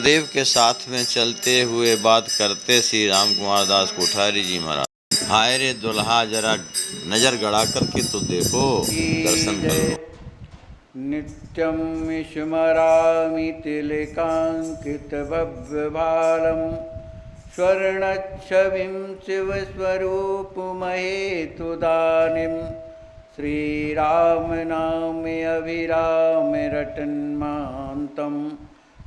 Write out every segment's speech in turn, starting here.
रुद्रदेव के साथ में चलते हुए बात करते श्री राम कुमार दास कोठारी जी महाराज। हाय रे दुल्हा जरा नजर गड़ा करके तो देखो, दर्शन करो। नित्यं स्मरामि तिलकाङ्कितभव्यभालं स्वर्णच्छविं शिवस्वरूपमहेतुदानीं श्रीरामनामे अभिरामे रटन्मान्तं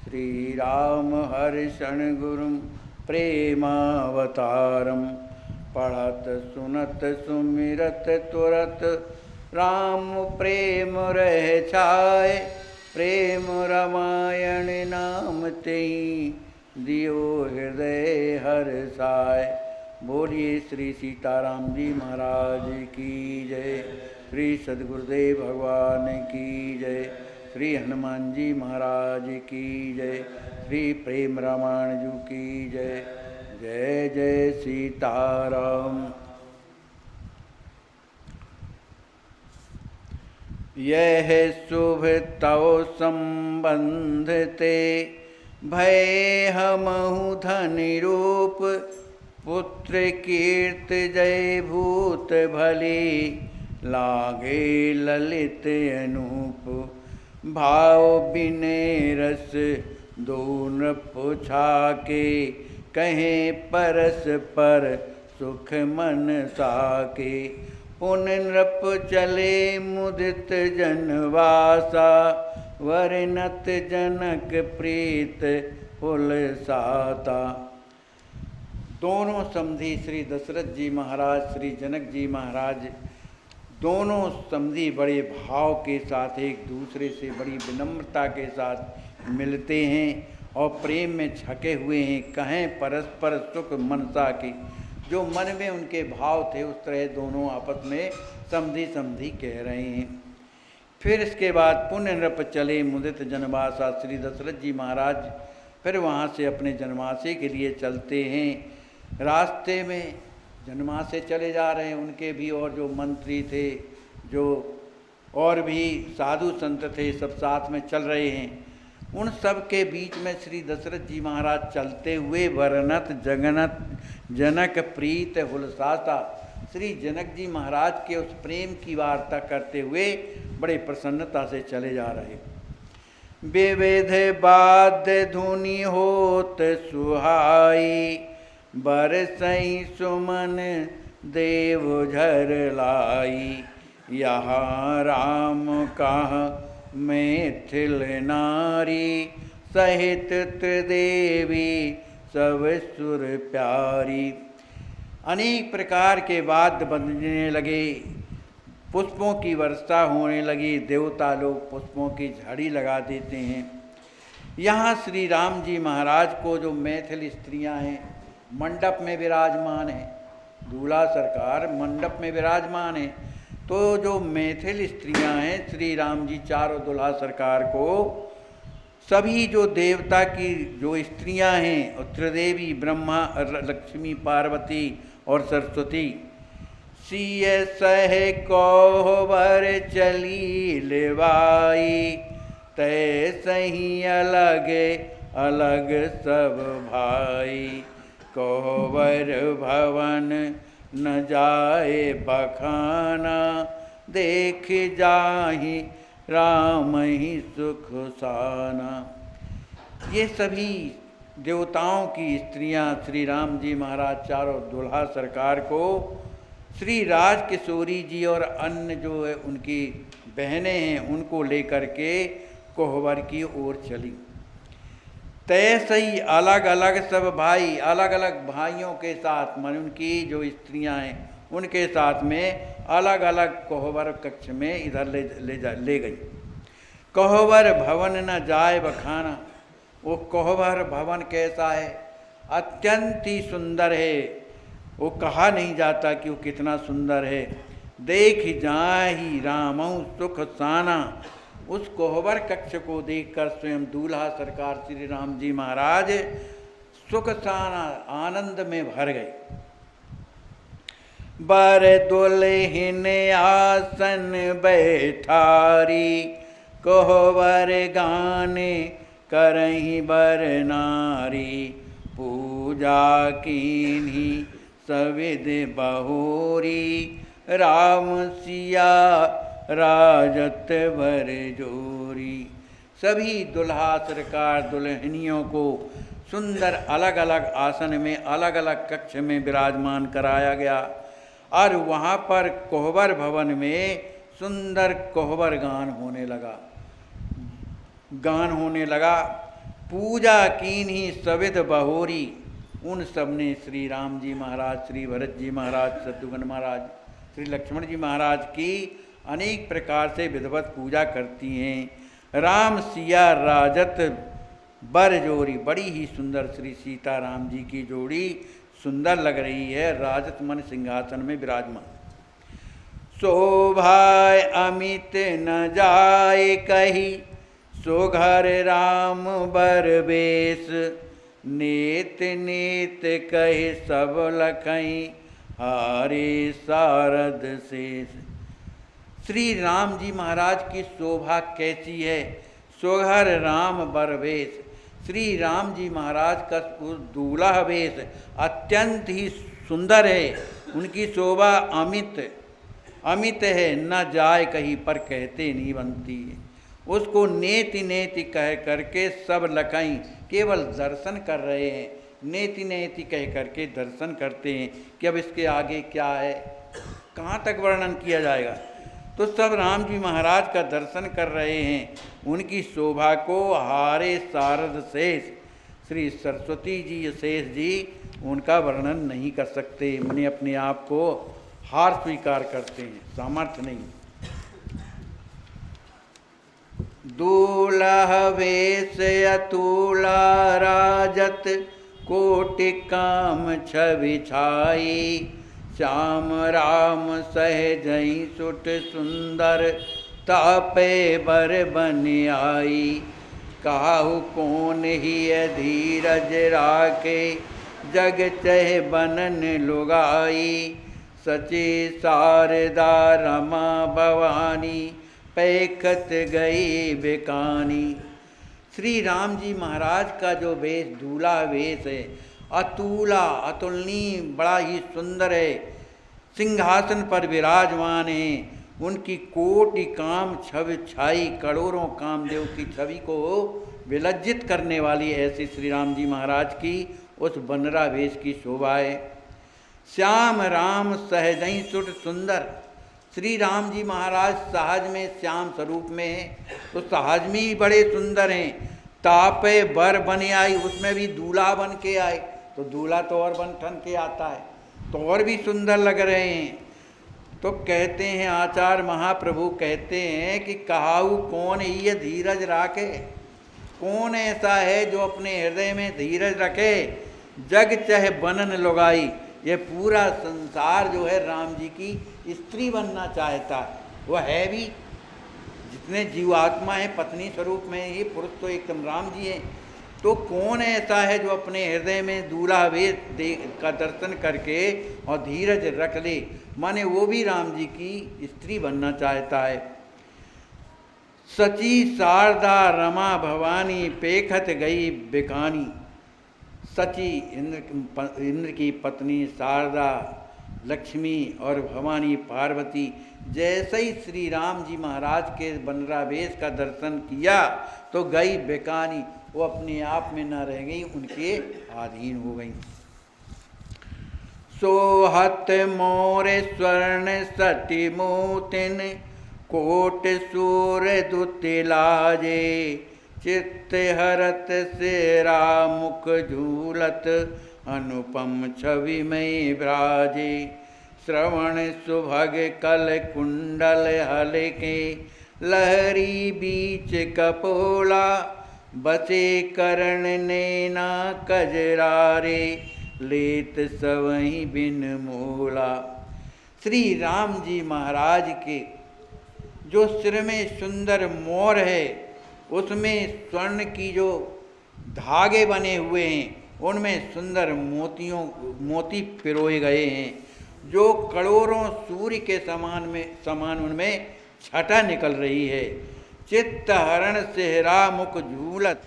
श्रीरामहर्षण गुरुं प्रेमावतारं पढ़त सुनत सुमिरत तुरत राम प्रेम रह छाए। प्रेम रामायण नाम तेई दियो हृदय हर्षाय। बोलिए श्री सीताराम जी महाराज की जय, श्री सद्गुरुदेव भगवान की जय, श्री हनुमान जी महाराज की जय, श्री प्रेम रामायण जी की जय। जय जय सीताराम। यह शुभ तव संबंध ते भय हमहु धनि रूप। पुत्र कीर्त जय भूत भले लागे ललित अनूप। भाव विनय रस दोन पुछा के कहें परस पर सुख मन साके। पुन नृप चले मुदित जनवासा वरनत जनक प्रीत पुल साता। दोनों समधी श्री दशरथ जी महाराज श्री जनक जी महाराज दोनों समधी बड़े भाव के साथ एक दूसरे से बड़ी विनम्रता के साथ मिलते हैं और प्रेम में छके हुए हैं। कहें परस्पर सुख मनसा की, जो मन में उनके भाव थे उस तरह दोनों आपस में समधी समधी कह रहे हैं। फिर इसके बाद पुण्य नृप चले मुदित जनवासा। श्री दशरथ जी महाराज फिर वहाँ से अपने जनवासे के लिए चलते हैं। रास्ते में जनवासे चले जा रहे हैं, उनके भी और जो मंत्री थे, जो और भी साधु संत थे, सब साथ में चल रहे हैं। उन सब के बीच में श्री दशरथ जी महाराज चलते हुए वरनत जगनत जनक प्रीत हुलसासा, श्री जनक जी महाराज के उस प्रेम की वार्ता करते हुए बड़े प्रसन्नता से चले जा रहे। विविध वाद्य धुनि होत सुहाई, बरसई सुमन देव झर लाई। यहाँ राम कहाँ मैथिल नारी, सहित त्रिदेवी सब सुर प्यारी। अनेक प्रकार के वाद्य बजने लगे, पुष्पों की वर्षा होने लगी। देवता लोग पुष्पों की झाड़ी लगा देते हैं। यहाँ श्री राम जी महाराज को जो मैथिल स्त्रियाँ हैं मंडप में विराजमान है, दूल्हा सरकार मंडप में विराजमान है। तो जो मैथिल स्त्रियां हैं श्री राम जी चारों दूल्हा सरकार को सभी जो देवता की जो स्त्रियां हैं त्रिदेवी ब्रह्मा लक्ष्मी पार्वती और सरस्वती। सिय सह कोहबर चली लेवाई, तय सही अलग अलग सब भाई। कोहबर भवन न जाए बखाना, देख जाहि राम ही सुख साना। ये सभी देवताओं की स्त्रियां श्री राम जी महाराज चारों दूल्हा सरकार को श्री राज किशोरी जी और अन्य जो है उनकी बहनें हैं उनको लेकर के कोहबर की ओर चली। तैसे ही अलग अलग सब भाई, अलग अलग भाइयों के साथ मन उनकी जो स्त्रियां हैं उनके साथ में अलग अलग कोहबर कक्ष में इधर ले गई। कोहबर भवन न जाए बखाना, वो कोहबर भवन कैसा है, अत्यंत ही सुंदर है, वो कहा नहीं जाता कि वो कितना सुंदर है। देख जाहि रामऊ सुख साना, उस कोहबर कक्ष को देखकर स्वयं दूल्हा सरकार श्री राम जी महाराज सुख साना आनंद में भर गए। बर दुल्हिन आसन बैठारी, कोहबर गाने करहीं बर नारी, पूजा कीन्ही सविध बहोरी, राम सिया राजत बर जोरी। सभी दुल्हा सरकार दुल्हनियों को सुंदर अलग अलग आसन में अलग अलग कक्ष में विराजमान कराया गया और वहाँ पर कोहबर भवन में सुंदर कोहबर गान होने लगा। पूजा कीन्ही सविध बहोरी, उन सब ने श्री राम जी महाराज, श्री भरत जी महाराज, शत्रुघ्न महाराज, श्री लक्ष्मण जी महाराज की अनेक प्रकार से विधिवत पूजा करती हैं। राम सिया राजत बर जोड़ी, बड़ी ही सुंदर श्री सीता राम जी की जोड़ी सुंदर लग रही है, राजत मन सिंहासन में विराजमान। शोभाय अमित न जाए कही, सोघर राम बर बेश, नेत नेत कहे सब लखई, हारे सारद शेष। श्री राम जी महाराज की शोभा कैसी है, सोघर राम बर वेश। श्री राम जी महाराज का दूल्हा वेश अत्यंत ही सुंदर है, उनकी शोभा अमित है, न जाए कहीं पर कहते नहीं बनती है। उसको नेति नेति कह करके सब लखई केवल दर्शन कर रहे हैं, नेति नेति कह करके दर्शन करते हैं कि अब इसके आगे क्या है, कहाँ तक वर्णन किया जाएगा। तो सब राम जी महाराज का दर्शन कर रहे हैं, उनकी शोभा को हारे सारद शेष, श्री सरस्वती जी शेष जी उनका वर्णन नहीं कर सकते, मैंने अपने आप को हार स्वीकार करते हैं, सामर्थ्य नहीं। दूल्हा वेश अतुला राजत, कोटि काम छवि छाई, श्याम राम सहजई सुट सुंदर, तापे बर बन आई। काहू कौन ही धीरज राखे, जग चह बनन लुगाई, सची शारदा रमा भवानी, पैखत गई बेकानी। श्री राम जी महाराज का जो वेश दूल्हा वेश है, अतुला अतुलनीय बड़ा ही सुंदर है, सिंहासन पर विराजमान है। उनकी कोटि काम छवि छाई, करोड़ों कामदेव की छवि को विलज्जित करने वाली ऐसी श्री राम जी महाराज की उस बनरा वेश की शोभा है। श्याम राम सहजई सुट सुंदर, श्री राम जी महाराज सहज में श्याम स्वरूप में हैं, तो सहज में ही बड़े सुंदर हैं। तापे बर बन आई, उसमें भी दूल्हा बन के आए, तो दूल्हा तो और बन ठन के आता है तो और भी सुंदर लग रहे हैं। तो कहते हैं आचार्य महाप्रभु कहते हैं कि कहाऊ कौन ये धीरज राखे, कौन ऐसा है जो अपने हृदय में धीरज रखे, जग चह बनन लुगाई। ये पूरा संसार जो है राम जी की स्त्री बनना चाहता है, वह है भी, जितने जीवात्मा हैं पत्नी स्वरूप में, ये पुरुष तो एकदम राम जी हैं। तो कौन ऐसा है जो अपने हृदय में दूल्हा वेश का दर्शन करके और धीरज रख ले, माने वो भी राम जी की स्त्री बनना चाहता है। सची शारदा रमा भवानी, पेखत गई बेकानी। सची इंद्र की पत्नी शारदा, लक्ष्मी और भवानी पार्वती, जैसे ही श्री राम जी महाराज के बनरा वेश का दर्शन किया तो गई बेकानी, वो अपने आप में न रह गई, उनके अधीन हो गई। सोहत मोरे स्वर्ण सटी मोतिन, कोट सूर दुति लाजे, चित्त हरत सेरा मुख झूलत, अनुपम छवि में ब्राजे। श्रवण सुभग कल कुंडल हलके, लहरी बीच कपोला, बचे करण नैना कजरारे, लेत सवहीं बिन मोला। श्री राम जी महाराज के जो सिर में सुंदर मोर है, उसमें स्वर्ण की जो धागे बने हुए हैं, उनमें सुंदर मोती पिरोए गए हैं, जो करोड़ों सूर्य के समान उनमें छटा निकल रही है। चित्त हरण सेहरा मुख झूलत,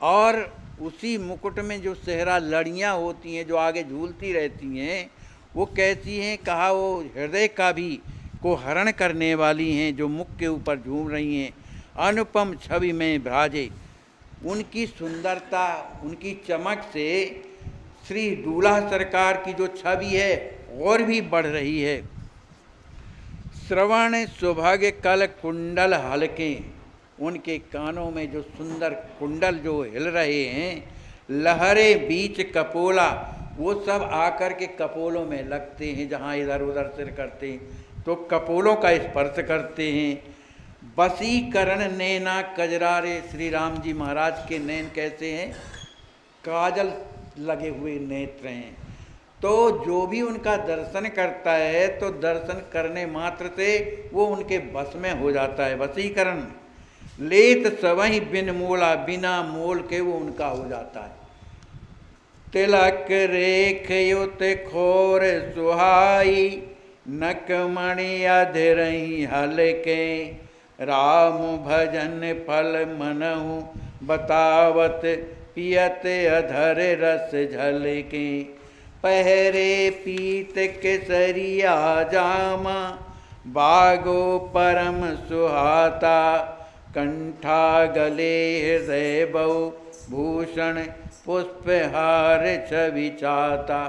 और उसी मुकुट में जो सेहरा लड़ियाँ होती हैं जो आगे झूलती रहती हैं, वो कैसी हैं? कहा वो हृदय का भी को हरण करने वाली हैं, जो मुख के ऊपर झूम रही हैं। अनुपम छवि में भ्राजे, उनकी सुंदरता, उनकी चमक से श्री दूल्हा सरकार की जो छवि है और भी बढ़ रही है। श्रवण सुभग कल कुंडल हलके, उनके कानों में जो सुंदर कुंडल जो हिल रहे हैं, लहरे बीच कपोला, वो सब आकर के कपोलों में लगते हैं, जहाँ इधर उधर सिर करते हैं तो कपोलों का स्पर्श करते हैं। वसीकरण नैना कजरारे, श्री राम जी महाराज के नैन कैसे हैं? काजल लगे हुए नेत्र हैं। तो जो भी उनका दर्शन करता है तो दर्शन करने मात्र से वो उनके बस में हो जाता है। वसीकरण लेत सवही बिन मोला, बिना मोल के वो उनका हो जाता है। तिलक रेख युत खोर सुहाई, नकमणि अधरही हलके, राम भजन फल मनहु बतावत, पियत अधर रस झलके, पहरे पीत केसरिया जामा, बागो परम सुहाता, कंठा गले हृदय बहु भूषण, पुष्पहार छवि चाता।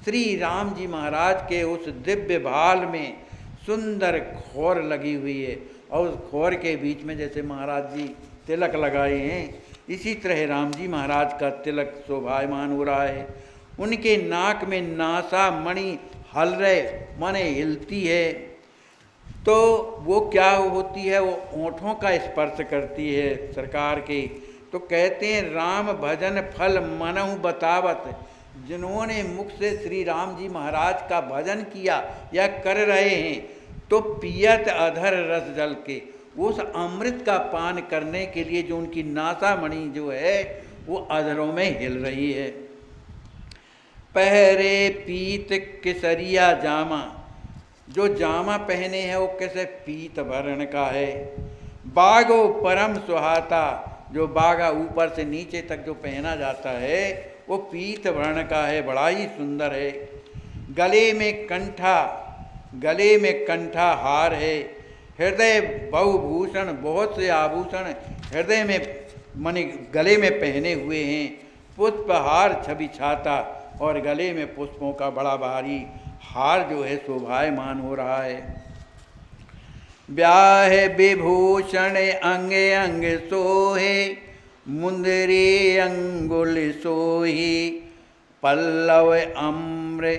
श्री राम जी महाराज के उस दिव्य भाल में सुंदर खोर लगी हुई है, और उस खोर के बीच में जैसे महाराज जी तिलक लगाए हैं, इसी तरह राम जी महाराज का तिलक शोभायमान हो रहा है। उनके नाक में नासा मणि हल रहे माने हिलती है, तो वो क्या होती है? वो ओंठों का स्पर्श करती है सरकार के। तो कहते हैं राम भजन फल मनहु बतावत, जिन्होंने मुख से श्री राम जी महाराज का भजन किया या कर रहे हैं, तो पियत अधर रस जल के, उस अमृत का पान करने के लिए जो उनकी नासामणि जो है वो अधरों में हिल रही है। पहरे पीत केसरिया जामा, जो जामा पहने हैं वो कैसे पीत वर्ण का है। बागो परम सुहाता, जो बागा ऊपर से नीचे तक जो पहना जाता है वो पीत वर्ण का है, बड़ा ही सुंदर है। गले में कंठा हार है, हृदय बहुभूषण, बहुत से आभूषण हृदय में माने गले में पहने हुए हैं। पुष्पहार छवि छाता, और गले में पुष्पों का बड़ा भारी हार जो है शोभायमान हो रहा है। ब्याह विभूषण अंग अंग सोहे, मुंदरी अंगुल सोही, पल्लव आम्र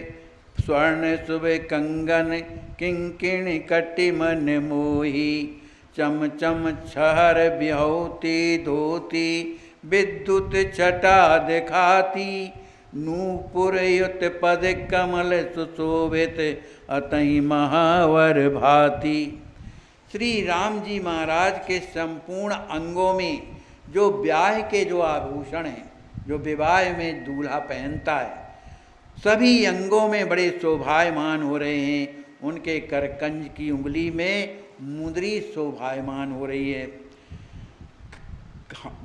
स्वर्ण शुभ कंगन, किंकिणी कटि मन मोही, चम चम छहर बिहौती धोती, विद्युत छटा दिखाती, नूपुर युत पद कमल सुशोभित, अतहि महावर भाती। श्री राम जी महाराज के संपूर्ण अंगों में जो ब्याह के जो आभूषण हैं, जो विवाह में दूल्हा पहनता है, सभी अंगों में बड़े शोभायमान हो रहे हैं। उनके करकंज की उंगली में मुंदरी शोभायमान हो रही है।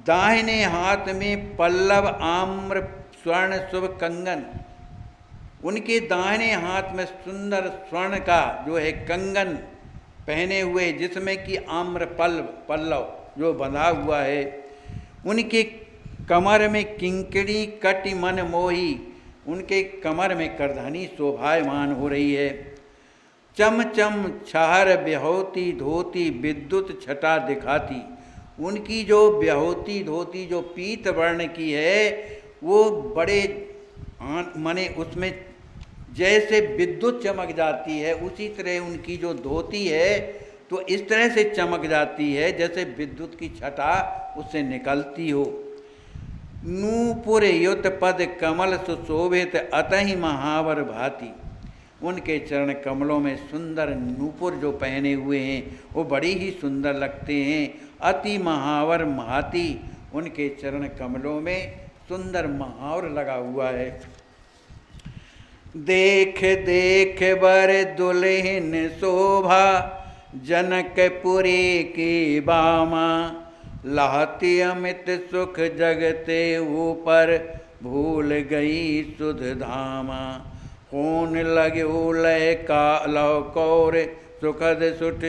दाहिने हाथ में पल्लव आम्र स्वर्ण शुभ कंगन, उनके दाहिने हाथ में सुंदर स्वर्ण का जो है कंगन पहने हुए, जिसमें कि आम्र पल्लव जो बंधा हुआ है। उनके कमर में किंकड़ी कटि मन मोही, उनके कमर में करधनी शोभायमान हो रही है। चम चम छहर ब्यहोती धोती, विद्युत छटा दिखाती, उनकी जो ब्यहोती धोती जो पीत वर्ण की है वो बड़े माने उसमें जैसे विद्युत चमक जाती है, उसी तरह उनकी जो धोती है तो इस तरह से चमक जाती है जैसे विद्युत की छटा उससे निकलती हो। नूपुर युत पद कमल सुशोभित, अतहि महावर भाती, उनके चरण कमलों में सुंदर नूपुर जो पहने हुए हैं वो बड़ी ही सुंदर लगते हैं। अति महावर महाती, उनके चरण कमलों में सुंदर महावर लगा हुआ है। देख देख बर दुल्हन शोभा, जनकपुरी की बामा, लाती अमित सुख जगते ऊपर, भूल गई सुध धामा। होन लग्यो लय का लव कौर, सुखद सुठ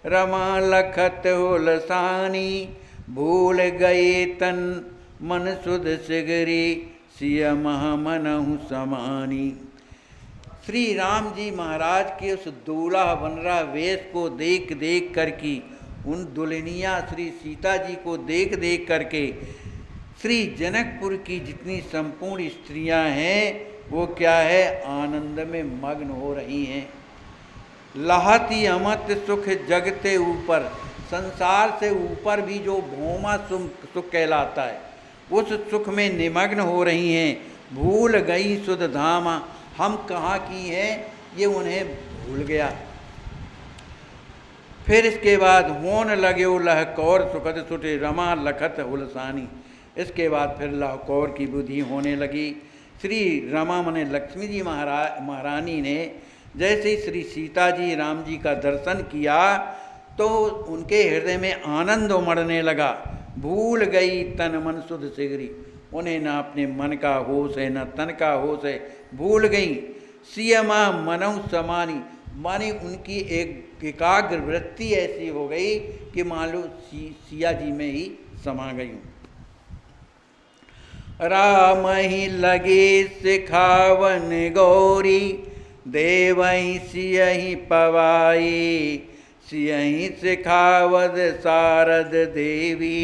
रमा लखत हुलसानी। भूल गई तन मन सुध सिगरी, सिय मह मनहु समानी। श्री राम जी महाराज के उस दूल्हा बनरा वेश को देख देख कर की, उन दुल्हनिया श्री सीता जी को देख देख करके श्री जनकपुर की जितनी संपूर्ण स्त्रियां हैं वो क्या है, आनंद में मग्न हो रही हैं। लहती अमत सुख जगते ऊपर, संसार से ऊपर भी जो भौमा सुख कहलाता है उस सुख में निमग्न हो रही हैं। भूल गई सुध धामा, हम कहाँ की हैं ये उन्हें भूल गया। फिर इसके बाद होन लग्यो लहकौर, सुखद सुठ रमा लखत हुलसानी। इसके बाद फिर लहकौर की बुद्धि होने लगी। श्री रमा मने लक्ष्मी जी महारानी ने जैसे ही श्री सीता जी राम जी का दर्शन किया तो उनके हृदय में आनंद उमड़ने लगा। भूल गई तन मन सुध सिगरी, उन्हें ना अपने मन का होश है ना तन का होश है, भूल गई। सियमा मनहु समानी, माने उनकी एक एकाग्र वृत्ति ऐसी हो गई कि मान लो सिया जी में ही समा गई हूँ। राम ही लगे सिखावन गौरी, देवही सियहि पवाई। सियहि सिखावद शारद देवी।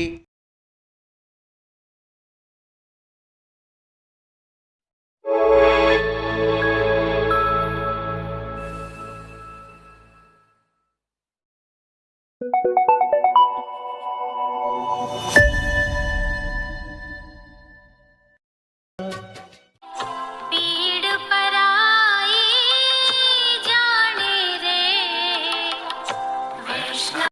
पीड़ पराई जाने रे, वैष्णव